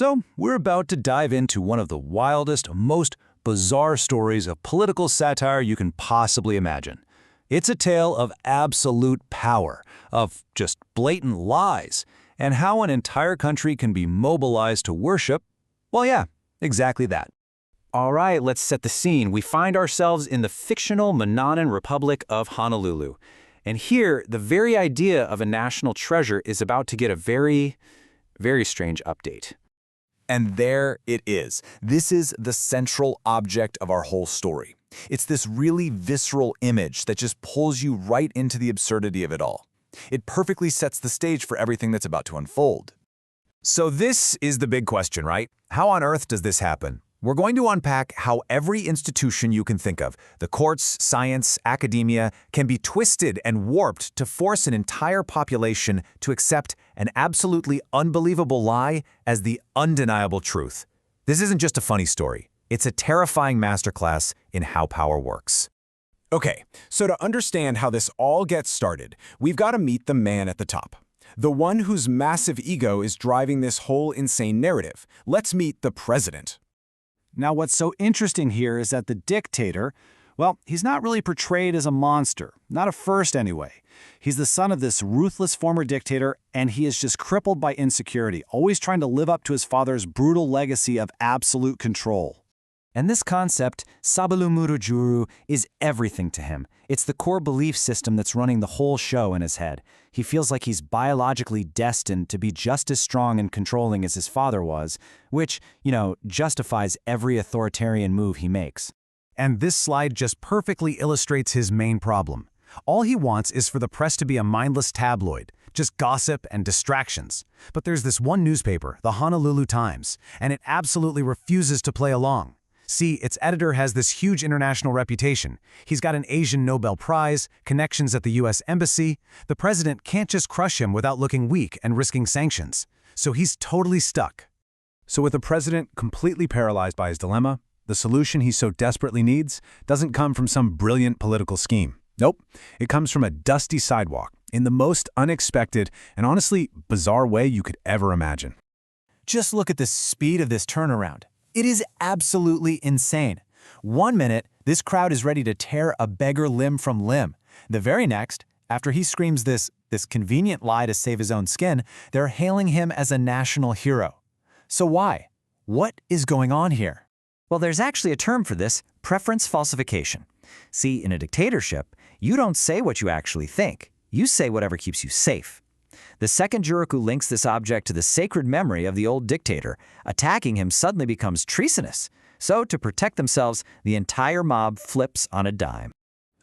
So, we're about to dive into one of the wildest, most bizarre stories of political satire you can possibly imagine. It's a tale of absolute power, of just blatant lies, and how an entire country can be mobilized to worship, well, yeah, exactly that. All right, let's set the scene. We find ourselves in the fictional Monanan Republic of Honolulu. And here, the very idea of a national treasure is about to get a very strange update. And there it is. This is the central object of our whole story. It's this really visceral image that just pulls you right into the absurdity of it all. It perfectly sets the stage for everything that's about to unfold. So this is the big question, right? How on earth does this happen? We're going to unpack how every institution you can think of, the courts, science, academia, can be twisted and warped to force an entire population to accept an absolutely unbelievable lie as the undeniable truth. This isn't just a funny story. It's a terrifying masterclass in how power works. Okay, so to understand how this all gets started, we've got to meet the man at the top. The one whose massive ego is driving this whole insane narrative. Let's meet the president. Now, what's so interesting here is that the dictator, well, he's not really portrayed as a monster, not at first anyway. He's the son of this ruthless former dictator, and he is just crippled by insecurity, always trying to live up to his father's brutal legacy of absolute control. And this concept, Sabalumurujuru, is everything to him. It's the core belief system that's running the whole show in his head. He feels like he's biologically destined to be just as strong and controlling as his father was, which, justifies every authoritarian move he makes. And this slide just perfectly illustrates his main problem. All he wants is for the press to be a mindless tabloid, just gossip and distractions. But there's this one newspaper, the Honolulu Times, and it absolutely refuses to play along. See, its editor has this huge international reputation. He's got an Asian Nobel Prize, connections at the U.S. Embassy. The president can't just crush him without looking weak and risking sanctions. So he's totally stuck. So with the president completely paralyzed by his dilemma, the solution he so desperately needs doesn't come from some brilliant political scheme. Nope, it comes from a dusty sidewalk in the most unexpected and honestly bizarre way you could ever imagine. Just look at the speed of this turnaround. It is absolutely insane. 1 minute, this crowd is ready to tear a beggar limb from limb. The very next, after he screams this convenient lie to save his own skin, they're hailing him as a national hero. So why? What is going on here? Well, there's actually a term for this, preference falsification. See, in a dictatorship, you don't say what you actually think. You say whatever keeps you safe. The second Juroku links this object to the sacred memory of the old dictator. Attacking him suddenly becomes treasonous. So, to protect themselves, the entire mob flips on a dime.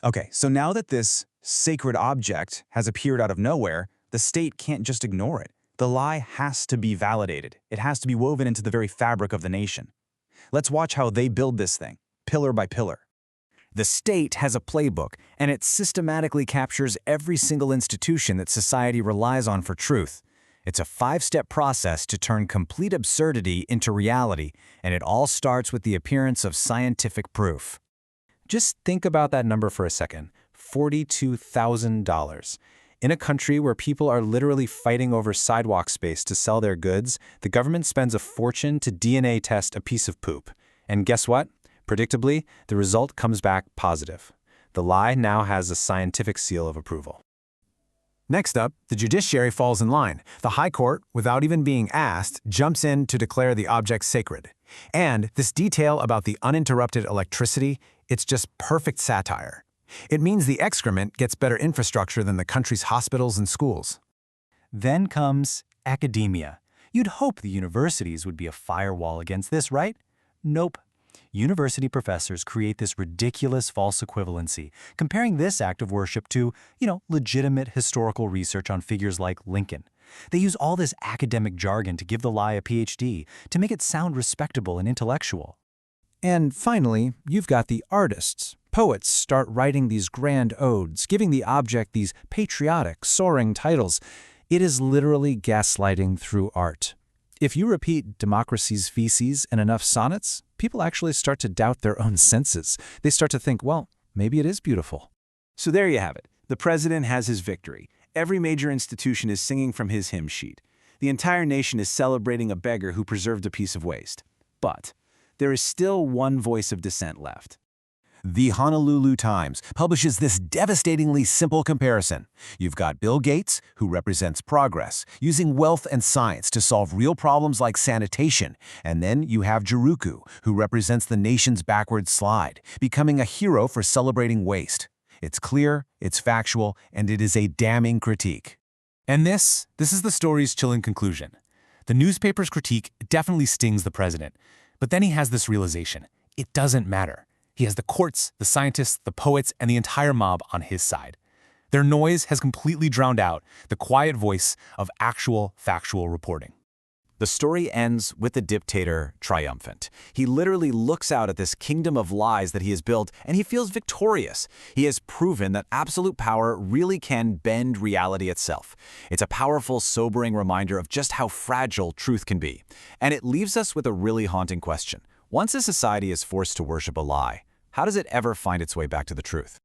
Okay, so now that this sacred object has appeared out of nowhere, the state can't just ignore it. The lie has to be validated. It has to be woven into the very fabric of the nation. Let's watch how they build this thing, pillar by pillar. The state has a playbook, and it systematically captures every single institution that society relies on for truth. It's a 5-step process to turn complete absurdity into reality, and it all starts with the appearance of scientific proof. Just think about that number for a second, $42,000. In a country where people are literally fighting over sidewalk space to sell their goods, the government spends a fortune to DNA test a piece of poop. And guess what? Predictably, the result comes back positive. The lie now has a scientific seal of approval. Next up, the judiciary falls in line. The High Court, without even being asked, jumps in to declare the object sacred. And this detail about the uninterrupted electricity, it's just perfect satire. It means the excrement gets better infrastructure than the country's hospitals and schools. Then comes academia. You'd hope the universities would be a firewall against this, right? Nope. University professors create this ridiculous false equivalency, comparing this act of worship to, legitimate historical research on figures like Lincoln. They use all this academic jargon to give the lie a PhD, to make it sound respectable and intellectual. And finally, you've got the artists. Poets start writing these grand odes, giving the object these patriotic, soaring titles. It is literally gaslighting through art. If you repeat democracy's feces in enough sonnets, people actually start to doubt their own senses. They start to think, well, maybe it is beautiful. So there you have it. The president has his victory. Every major institution is singing from his hymn sheet. The entire nation is celebrating a beggar who preserved a piece of waste. But there is still one voice of dissent left. The Honolulu Times publishes this devastatingly simple comparison. You've got Bill Gates, who represents progress, using wealth and science to solve real problems like sanitation, and then you have Juruku, who represents the nation's backward slide, becoming a hero for celebrating waste. It's clear, it's factual, and it is a damning critique. And this is the story's chilling conclusion. The newspaper's critique definitely stings the president, but then he has this realization. It doesn't matter. He has the courts, the scientists, the poets, and the entire mob on his side. Their noise has completely drowned out the quiet voice of actual, factual reporting. The story ends with the dictator triumphant. He literally looks out at this kingdom of lies that he has built, and he feels victorious. He has proven that absolute power really can bend reality itself. It's a powerful, sobering reminder of just how fragile truth can be. And it leaves us with a really haunting question. Once a society is forced to worship a lie, how does it ever find its way back to the truth?